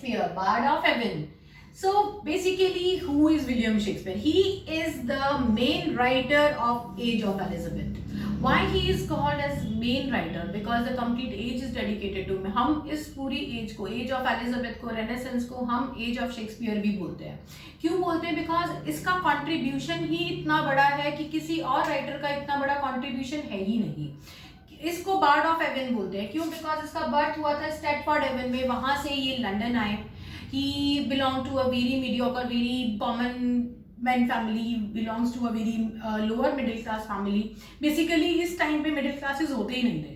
Shakespeare, Bard of Avon. So basically, who is William Shakespeare? He is the main writer of Age of Elizabeth. Why he is called as main writer? Because the complete age is dedicated to him. हम इस पूरी as को, as of Elizabeth को, renaissance को हम as of Shakespeare भी बोलते हैं. क्यों बोलते हैं? बिकॉज इसका कंट्रीब्यूशन ही इतना बड़ा है कि किसी और राइटर का इतना बड़ा कंट्रीब्यूशन है ही नहीं. इसको बार्ड ऑफ एवन बोलते हैं. क्यों? बिकॉज इसका बर्थ हुआ था स्टैटफोर्ड एवन में, वहां से ये लंदन आए. He belonged to a very mediocre, very common man family. He belongs to a very lower middle class family. Basically इस टाइम पे मिडिल क्लासेस होते ही नहीं थे.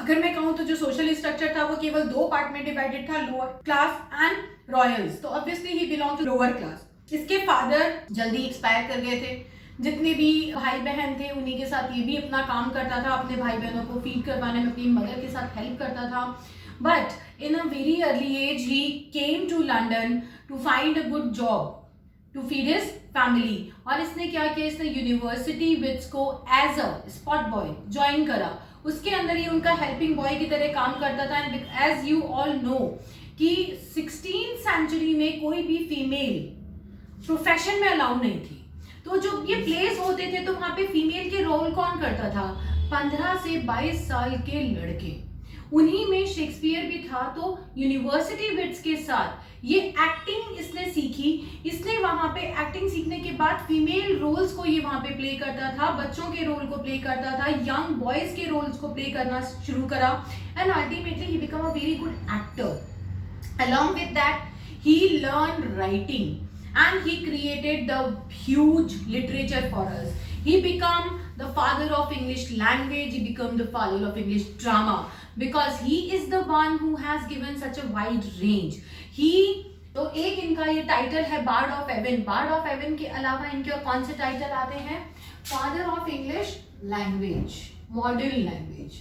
अगर मैं कहूँ तो जो सोशल स्ट्रक्चर था वो केवल दो पार्ट में डिवाइडेड था, lower class and royals. So obviously he belong to lower class. इसके फादर जल्दी एक्सपायर कर गए थे. जितने भी भाई बहन थे उन्हीं के साथ ये भी अपना काम करता था, अपने भाई बहनों को फीड करवाने में अपनी मदर के साथ हेल्प करता था. But in a very early age, he came to London to find a good job to feed his family. और इसने क्या किया? इसने यूनिवर्सिटी विट्स को as a spot boy join करा. उसके अंदर ये उनका हेल्पिंग बॉय की तरह काम करता था. And as you all know कि 16th सेंचुरी में कोई भी फीमेल प्रोफेशन में अलाउड नहीं थी. तो जो ये प्लेस होते थे तो वहां पे फीमेल के रोल कौन करता था? 15 से 22 साल के लड़के. उन्हीं में शेक्सपियर भी था. तो यूनिवर्सिटी विट्स के साथ ये एक्टिंग इसने सीखी. इसने वहां पे एक्टिंग सीखने के बाद फीमेल रोल्स को ये वहां पे प्ले करता था, बच्चों के रोल को प्ले करता था, यंग बॉयज के रोल्स को प्ले करना शुरू करा. And ultimately he become a very good actor. Along with that he learn writing and he created the huge literature for us. He became the father of English language. He became the father of English drama because he is the one who has given such a wide range. तो एक इनका ये title है bard of Avon. Bard of Avon के अलावा इनके और कौन से टाइटल आते हैं? Father of English language, modern language,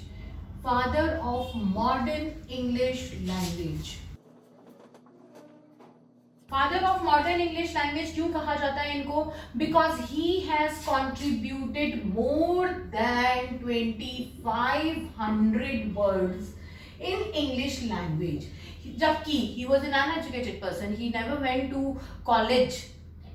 father of modern English language. Father of modern English language क्यों कहा जाता है इनको? Because he has contributed more than 2500 words in English language. जबकि he was an uneducated person. He never went to college.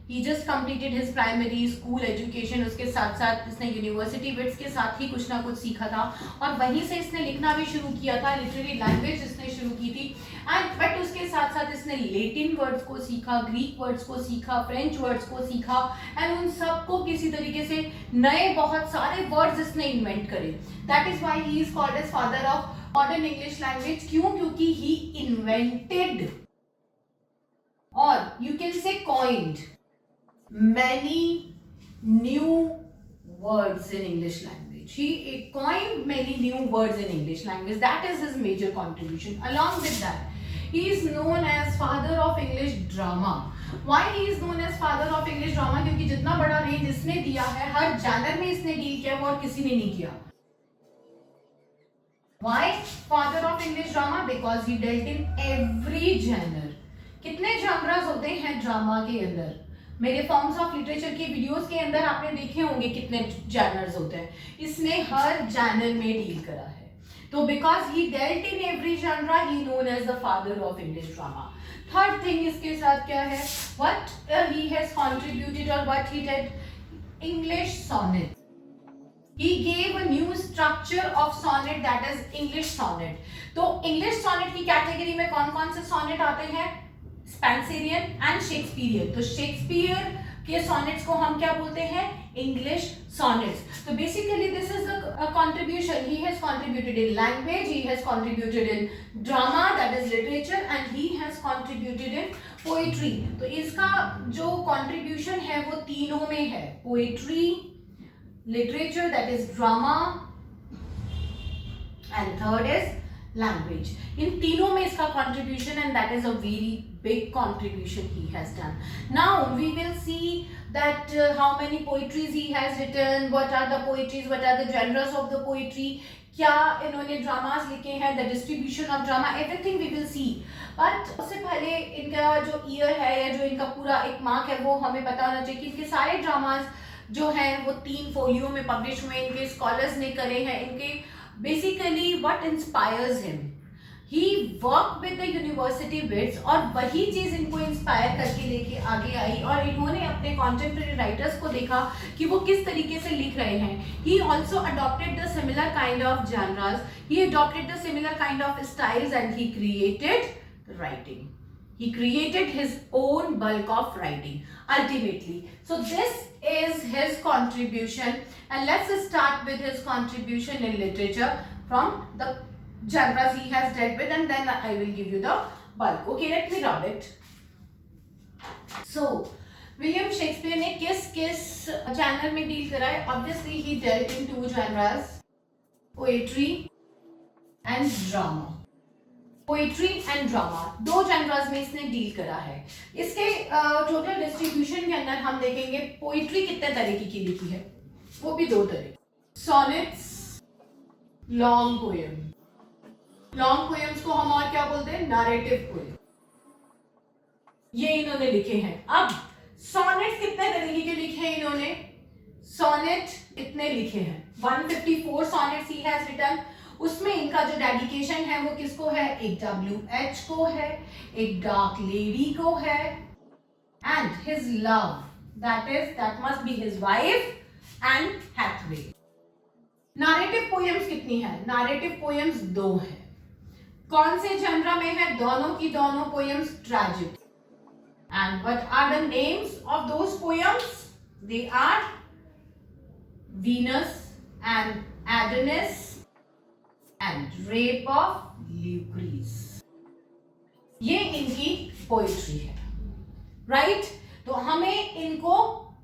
He just completed his primary school education. उसके साथ साथ इसने यूनिवर्सिटी विट्स के साथ ही कुछ ना कुछ सीखा था और वहीं से इसने लिखना भी शुरू किया था. लिटरेरी लैंग्वेज इसने शुरू की थी. एंड बट उसके साथ साथ इसने लेटिन वर्ड्स को सीखा, ग्रीक वर्ड्स को सीखा, फ्रेंच वर्ड्स को सीखा. एंड उन सबको किसी तरीके से नए बहुत सारे वर्ड्स इसने इन्वेंट करे. That is why he is called as father of modern English language. क्यों? क्योंकि ही इन्वेंटेड और you can say coined many new words in English language. He coined many new words in English language. That is his major contribution. Along with that, he is known as father of English drama. Why he is known as father of English drama? क्योंकि जितना बड़ा range इसने दिया है, हर जानर में इसने deal किया वो और किसी ने नहीं किया. Why father of English drama? Because he dealt in every genre. कितने genres होते हैं ड्रामा के अंदर? मेरे फॉर्म्स ऑफ लिटरेचर के वीडियोस के अंदर आपने देखे होंगे कितने जैनर्स होते हैं. इसने हर जैनर में डील करा है. तो because he dealt in every genre, he known as the father of English drama. Third thing इसके साथ क्या है? व्हाट ही हैज कंट्रीब्यूटेड और what he did? English sonnet. He gave a new structure of sonnet, that is English sonnet. तो English sonnet की category में कौन कौन से sonnet आते हैं? Spenserian and Shakespearean. तो शेक्सपियर के सॉनेट्स को हम क्या बोलते हैं? English sonnets. तो basically this is the contribution. He has contributed in language, he has contributed in drama that is literature and he has contributed in poetry. तो इसका जो कंट्रीब्यूशन है वो तीनों में है. Poetry, literature that is drama and third is language. इन तीनों में इसका contribution and that is a very big contribution he has done. Now we will see that how many poetries he has written, what are the poetries, what are the genres of the poetry, क्या इन्होंने dramas लिखे हैं, the distribution of drama, everything we will see. But उससे पहले इनका जो year है या जो इनका पूरा एक मार्क है वो हमें पता होना चाहिए कि इनके सारे ड्रामास जो हैं वो 3 फोलियो में पब्लिश हुए. इनके स्कॉलर्स ने करे हैं. इनके basically what inspires him? He work with the university wits, और वही चीज इनको इंस्पायर करके लेके आगे आई, और इन्होंने अपने कॉन्टेम्प्रेरी राइटर्स को देखा कि वो किस तरीके से लिख रहे हैं. He also adopted the similar kind of genres, he adopted the similar kind of styles and he created writing. He created his own bulk of writing ultimately. So this is his contribution, and let's start with his contribution in literature from the genres he has dealt with, and then I will give you the bulk. Okay, let me rub it. So William Shakespeare ने किस किस genre में deal करा है? Obviously he dealt in two genres, poetry and drama. Poetry and drama, दो generous में इसने deal करा है. इसके टोटल डिस्ट्रीब्यूशन के अंदर हम देखेंगे पोइट्री कितने तरीके की लिखी है, वो भी दो तरह, sonnets, long poem. Long poems को हम और क्या बोलते हैं? Narrative poem. ये इन्होंने लिखे हैं. अब सॉनेट्स कितने तरीके के लिखे हैं इन्होंने? सॉनेट इतने लिखे हैं, 154 सॉनेट्स ही हैज रिटन. उसमें इनका जो डेडिकेशन है वो किसको है? एक WH को है, एक डार्क लेडी को है, and his love, that must be his wife and Hathaway. Narrative poems कितनी है? नैरेटिव पोएम्स 2 है. कौन से जनरा में है? दोनों की दोनों poems tragic. And what are the names of those poems? They are Venus and Adonis and rape of Lucrece. ये इनकी पोइट्री है, राइट? तो हमें इनको,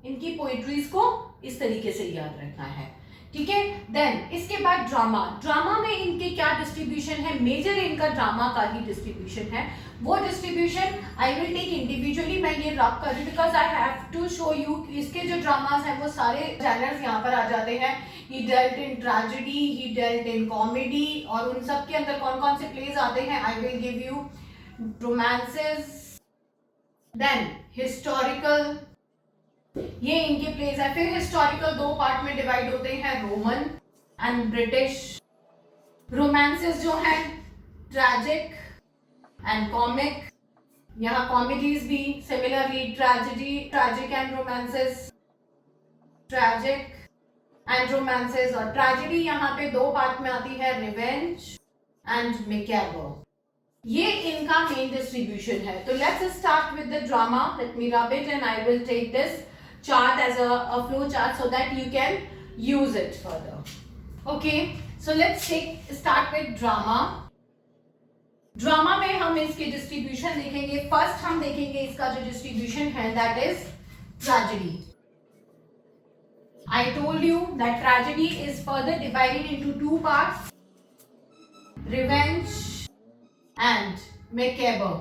इनकी पोइट्रीज को इस तरीके से याद रखना है, ठीक है? देन इसके बाद ड्रामा. ड्रामा में इनके क्या डिस्ट्रीब्यूशन है? मेजर इनका ड्रामा का ही डिस्ट्रीब्यूशन है. वो distribution I will take individually. मैं ये रब कर रही हूँ because I have to show you. इसके जो ड्रामास हैं वो सारे जनर्स यहाँ पर आ जाते हैं. He dealt in tragedy, he dealt in comedy, और उन सब के अंदर कौन कौन से प्लेज आते हैं I will give you. Romances, then historical, ये इनके प्लेस है. फिर हिस्टोरिकल 2 पार्ट में डिवाइड होते हैं, रोमन एंड ब्रिटिश. रोमांसेस जो है ट्रैजिक एंड कॉमिक. यहाँ कॉमेडीज भी similarly tragedy, tragic and romances, tragic and romances. और ट्रेजेडी यहाँ पे 2 पार्ट में आती है, रिवेंज एंड मैकेबर. ये इनका मेन डिस्ट्रीब्यूशन है. तो let's start with the drama. Let me rub it and I will take this chart as a flow chart so that you can use it further. Okay, so let's start with drama. Drama में हम इसके distribution देखेंगे. First हम देखेंगे इसका जो distribution है, that is tragedy. I told you that tragedy is further divided into 2 parts, revenge and macabre.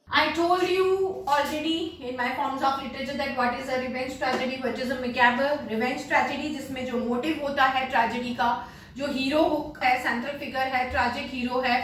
I told you already in my forms of literature that what is a revenge tragedy, what is a macabre. Revenge tragedy जिसमें जो motive होता है tragedy का, जो hero है, central figure है, tragic hero है,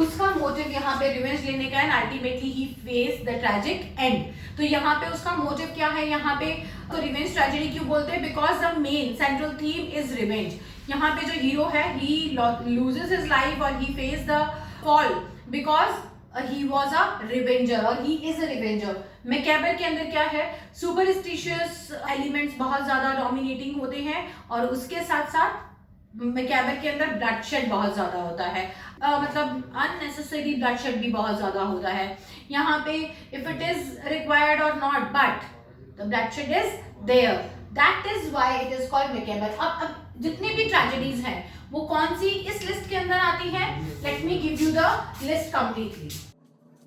उसका मोटिव यहाँ पे रिवेंज लेने का है, and ultimately he face the tragic and. तो यहाँ पे उसका मोटिव क्या है? यहाँ पे तो रिवेंज ट्रेजेडी क्यों बोलते हैं? Because the main central theme is revenge. यहाँ पे जो हीरो है, ही लूजेस हिज लाइफ और he face the fall because he was a revenger और he is a revenger. Macabre के अंदर क्या है? सुपरस्टिशियस एलिमेंट्स बहुत ज्यादा डोमिनेटिंग होते हैं, और उसके साथ साथ मैकेबर के अंदर ब्लडशेड बहुत ज्यादा होता है. मतलब अननेसेसरी ब्लडशेड भी बहुत ज्यादा होता है. यहाँ पे इफ इट इज रिक्वायर्ड और not, but the bloodshed is there. That is why it is called macabre. अब जितनी भी ट्रेजेडीज हैं वो कौन सी इस लिस्ट के अंदर आती है? Let me give you the list completely.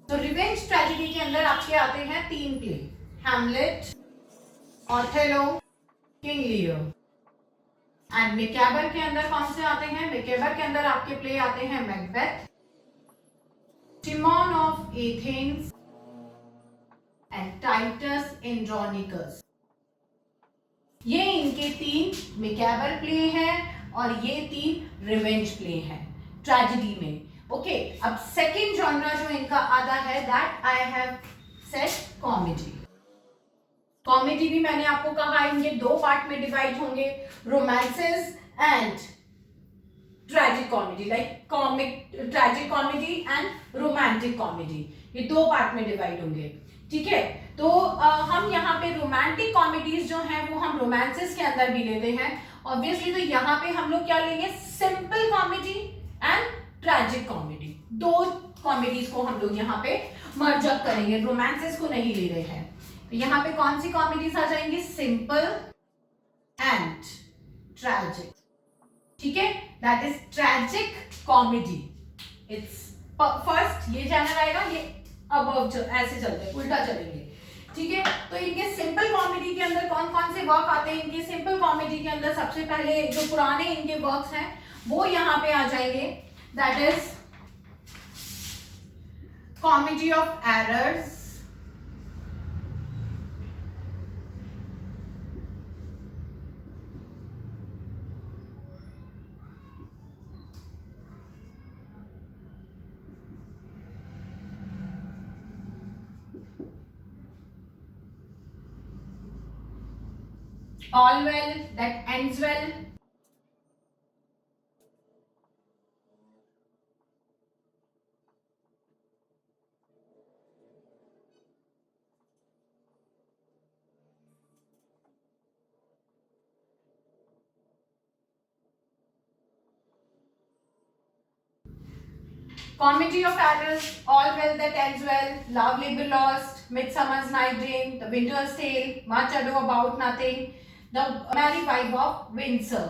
तो रिवेंज ट्रेजेडी के अंदर आपके आते हैं 3 play, Hamlet, Othello, King Lear. And macabre के अंदर कौन से आते हैं? मैकेबर के अंदर आपके प्ले आते हैं Macbeth, Timon of Athens and Titus Andronicus. ये इनके 3 मैकेबर प्ले हैं और ये 3 रिवेंज प्ले हैं ट्रेजेडी में. ओके, अब सेकेंड जॉनरा जो इनका आता है, that I have set comedy. Comedy भी मैंने आपको कहा इनके 2 पार्ट में डिवाइड होंगे, romances and tragic comedy, like comic tragic comedy and romantic comedy, ये दो पार्ट में डिवाइड होंगे, ठीक है। तो हम यहाँ पे रोमांटिक कॉमेडीज जो हैं वो हम रोमांसेस के अंदर भी लेते हैं ऑब्वियसली। तो यहाँ पे हम लोग क्या लेंगे, simple comedy and tragic comedy, दो कॉमेडीज को हम लोग यहाँ पे मर्ज अप करेंगे, रोमांसेस को नहीं ले रहे हैं। तो यहाँ पे कौन सी कॉमेडीज आ जाएंगी, सिंपल एंड ट्रेजिक, ठीक है, that is tragic comedy. It's first ये चैनल आएगा, ये अब ऐसे चलते हैं, उल्टा चलेंगे, ठीक है। तो इनके सिंपल कॉमेडी के अंदर कौन कौन से वर्क आते हैं, इनके सिंपल कॉमेडी के अंदर सबसे पहले जो पुराने इनके वर्क्स हैं वो यहाँ पे आ जाएंगे, that is comedy of errors, all well that ends well, Comedy of Errors, All Well That Ends Well, Love Labor Lost, Midsummer's Night Dream, The Winter's Tale, Much Ado About Nothing, The Merry Wife of Windsor.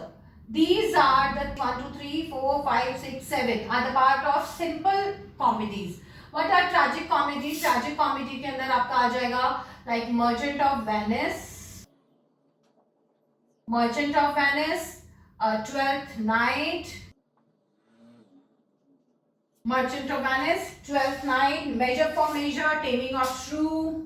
These are the 1, 2, 3, 4, 5, 6, 7 are the part of simple comedies. What are tragic comedies? Tragic comedy के अंदर आपका आ जाएगा like Merchant of Venice, Merchant of Venice, Twelfth Night, Merchant of Venice, Twelfth Night, Measure for Measure, Taming of Shrew.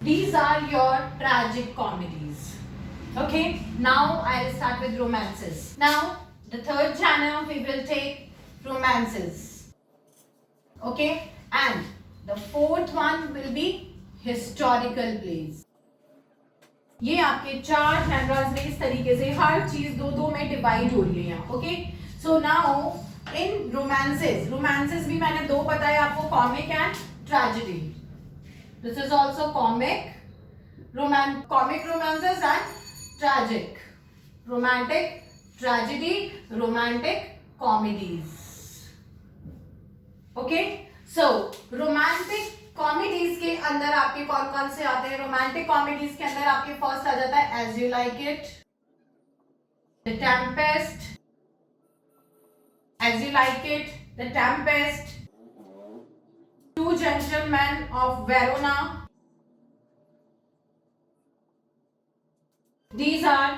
These are your tragic comedies. Okay, now I'll start with romances. Now, the third channel we will take romances. Okay, and the fourth one will be historical plays. ये आपके चार cameras में इस तरीके से हर चीज दो दो में डिवाइड हो रही है यहाँ, okay. So now in romances, romances भी मैंने दो बताए आपको, comic and tragedy. This is also comic romances and tragic, romantic tragedy, romantic comedies, okay. So romantic comedies के अंदर आपके कौन कौन से आते हैं, रोमांटिक कॉमेडीज के अंदर आपके फर्स्ट आ जाता है as you like it, the Tempest, as you like it, the Tempest, two gentleman of Verona. These are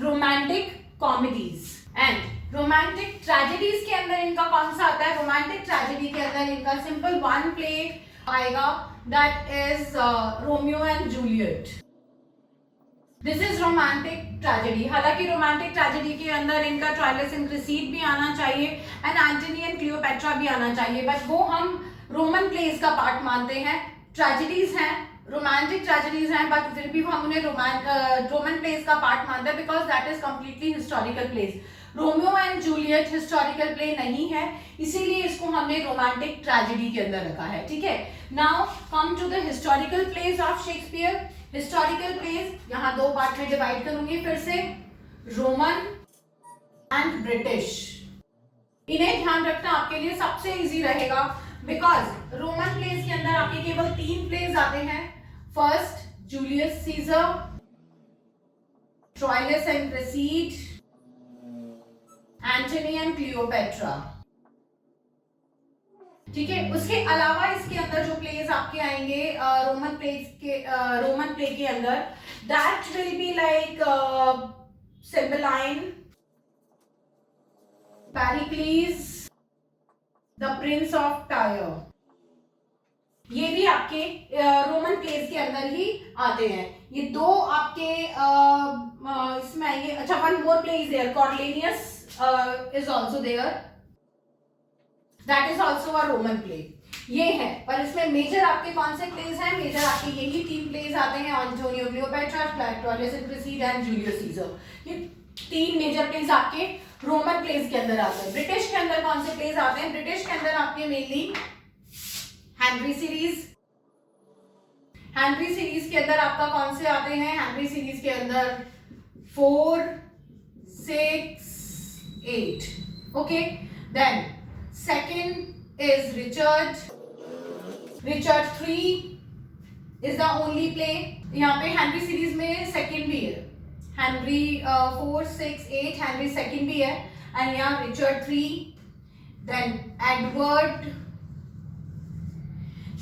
romantic comedies and romantic tragedies के अंदर इनका कौन सा आता है, रोमांटिक ट्रेजेडी के अंदर इनका सिंपल वन प्ले आएगा, that is Romeo and Juliet. This is romantic tragedy. हालांकि रोमांटिक ट्रेजेडी के अंदर इनका ट्रायलस एंड क्रिसीड भी आना चाहिए एंड एंटनी एंड क्लियोपेट्रा भी आना चाहिए, बट वो हम रोमन प्लेस का पार्ट मानते हैं। ट्रेजेडीज हैं, रोमांटिक ट्रेजेडीज हैं, बट फिर भी हम उन्हें रोमन प्लेस का पार्ट मानते हैं because that is completely historical place. Romeo and Juliet historical play नहीं है, इसीलिए इसको हमने रोमांटिक ट्रेजेडी के अंदर रखा है, ठीक है। Now come to the historical plays of Shakespeare. Historical plays यहाँ दो पार्ट में डिवाइड करूंगी फिर से, रोमन एंड ब्रिटिश। इन्हें ध्यान रखना आपके लिए सबसे इजी रहेगा बिकॉज रोमन प्लेस के अंदर आपके केवल तीन प्लेस आते हैं, first Julius Caesar, Troilus and Cressida, Antony and Cleopatra, ठीक है। उसके अलावा इसके अंदर जो प्लेस आपके आएंगे रोमन प्ले के अंदर, that will be like Cymbeline, Pericles, the prince of Tyre. ये भी आपके रोमन प्लेस के अंदर ही आते हैं। ये दो आपके इसमें आएंगे। अच्छा, one more play is there, Coriolanus is also there, that is also a Roman play। ये है, पर इसमें मेजर आपके कौन से प्लेस हैं? मेजर आपके यही 3 प्लेस आते हैं, Antonio Cleopatra, Troilus and Cressida and Julius Caesar. ये 3 मेजर प्लेस आपके रोमन प्लेस के अंदर आते हैं। ब्रिटिश के अंदर कौन से प्लेस आते हैं? ब्रिटिश के अंदर आपके mainly Henry series, Henry series के अंदर आपका कौन से आते हैं? हेनरी सीरीज के अंदर 4, 6, 8, okay. Then second is Richard 3 is the only play. यहाँ पे हेनरी सीरीज में सेकंड भी है, हेनरी 4, 6, 8, हेनरी सेकंड भी है, एंड यहाँ Richard 3, then Edward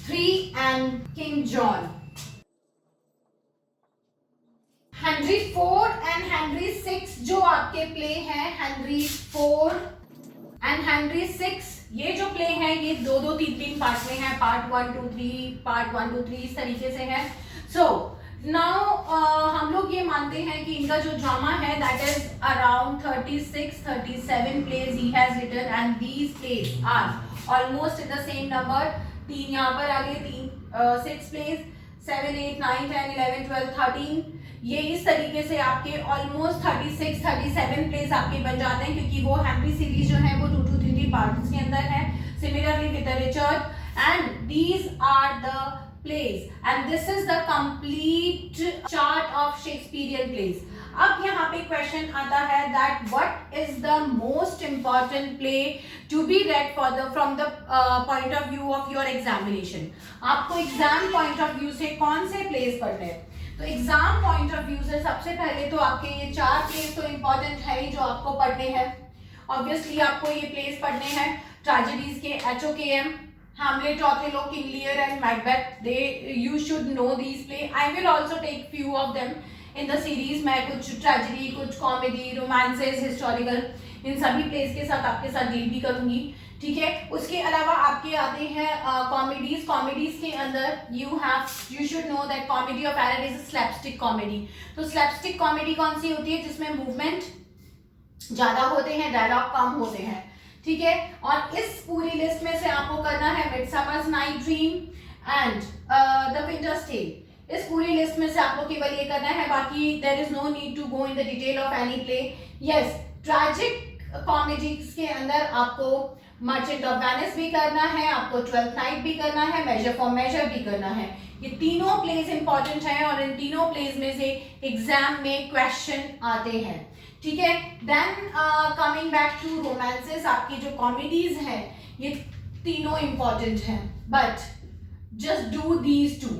3 and King John. Henry 4 and Henry 6 जो आपके प्ले हैं, हेनरी 4 एंड हेनरी 6, ये जो प्ले हैं ये 2-2, 3-3 पार्ट में है, पार्ट 1, 2, 3, पार्ट 1, 2, 3 इस तरीके से है। सो नाउ हम लोग ये मानते हैं कि इनका जो ड्रामा है that is around 36-37 plays he has written, and these plays are almost in the same number. 3 यहाँ पर आ गए, 6 प्लेज, 7, 8, 9, 10, 11, 12, 13, ये इस तरीके से आपके ऑलमोस्ट 36-37 प्लेस आपके बन जाते हैं, क्योंकि वो हेनरी सीरीज जो है वो 2-3 पार्ट्स के अंदर है। Similarly with the Richard, and these are the plays, and this is the complete chart of Shakespearean plays. अब यहाँ पे क्वेश्चन आता है that what is the most important play to be read for the from the point of view of your examination. आपको exam point of view से कौन से place पढ़ने हैं? तो एग्जाम पॉइंट ऑफ व्यू से सबसे पहले तो आपके ये 4 प्लेस तो इंपॉर्टेंट है ही जो आपको पढ़ने हैं। ऑब्वियसली आपको ये प्लेस पढ़ने हैं, ट्रेजेडीज के HOKM, Hamlet, Othello, King Lear and Macbeth. They you should know these play. I will also take few of them in the series. मैं कुछ ट्रेजेडी, कुछ कॉमेडी, रोमांसेस, हिस्टोरिकल, इन सभी प्लेस के साथ आपके साथ डील भी करूंगी, ठीक है। उसके अलावा आपके आते हैं कॉमेडीज। कॉमेडीज के अंदर you should know that comedy of error is slapstick comedy. तो स्लैपस्टिक कॉमेडी कौन सी होती है? जिसमें मूवमेंट ज्यादा होते हैं, डायलॉग कम होते हैं, ठीक है। और इस पूरी लिस्ट में से आपको करना है Midsummer's night dream and the winter's tale. इस पूरी लिस्ट में से आपको केवल ये करना है, बाकी there is no need to go in the detail of any play. Yes, tragic comedies के अंदर आपको मर्चेंट ऑफ वेनिस भी करना है, आपको 12th नाइट भी करना है, मेजर फॉर मेजर भी करना है। ये तीनों प्लेस इंपॉर्टेंट हैं और इन तीनों प्लेस में से एग्जाम में क्वेश्चन आते हैं, ठीक है। Then coming back to romances, आपकी जो कॉमेडीज हैं ये तीनों इंपॉर्टेंट हैं, बट जस्ट डू दीज 2।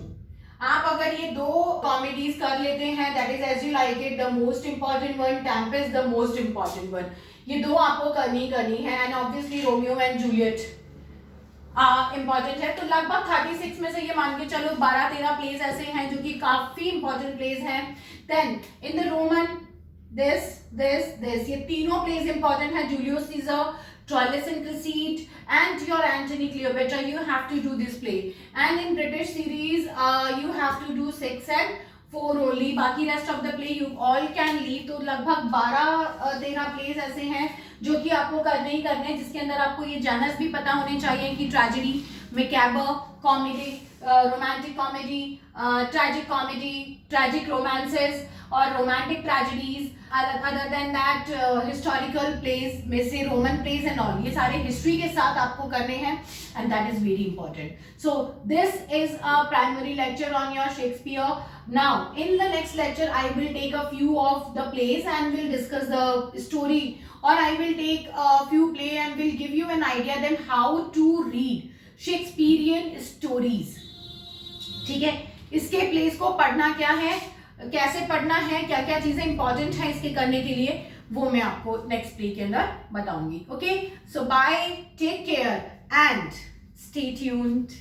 आप अगर ये 2 कॉमेडीज कर लेते हैं, that is as you like it, the most important one, Tempest the most important one, ये 2 आपको करनी है। And obviously Romeo and Juliet important है। तो लगभग 36 में से ये मान के चलो 12-13 प्लेस ऐसे हैं जो कि काफी इंपॉर्टेंट प्लेस हैं। Then in the Roman this ये तीनों प्लेस इंपॉर्टेंट है, Julius Caesar, Troilus and Cressida and your Antony Cleopatra, you have to do this play. And in British series you have to do 6 and 4 only, बाकी rest of the play you all can leave। तो लगभग 12-13 place ऐसे हैं जो कि आपको करने ही करने हैं, जिसके अंदर आपको ये जानर्स भी पता होने चाहिए कि tragedy, macabre, comedy, romantic comedy, tragic comedy, tragic romances और romantic tragedies. Other than that historical plays में से रोमन प्लेस एंड ऑल, ये सारे हिस्ट्री के साथ आपको करने हैं, and that is very important. So this is a primary lecture on your Shakespeare. Now in the next lecture I will take a few of the plays and will discuss the story, or I will take a few play and will give you an idea then how to read Shakespearean stories, ठीक है। इसके place को पढ़ना क्या है, कैसे पढ़ना है, क्या क्या चीजें इंपॉर्टेंट है इसके करने के लिए, वो मैं आपको नेक्स्ट प्ले के अंदर बताऊंगी। Okay, so bye, take care and stay tuned.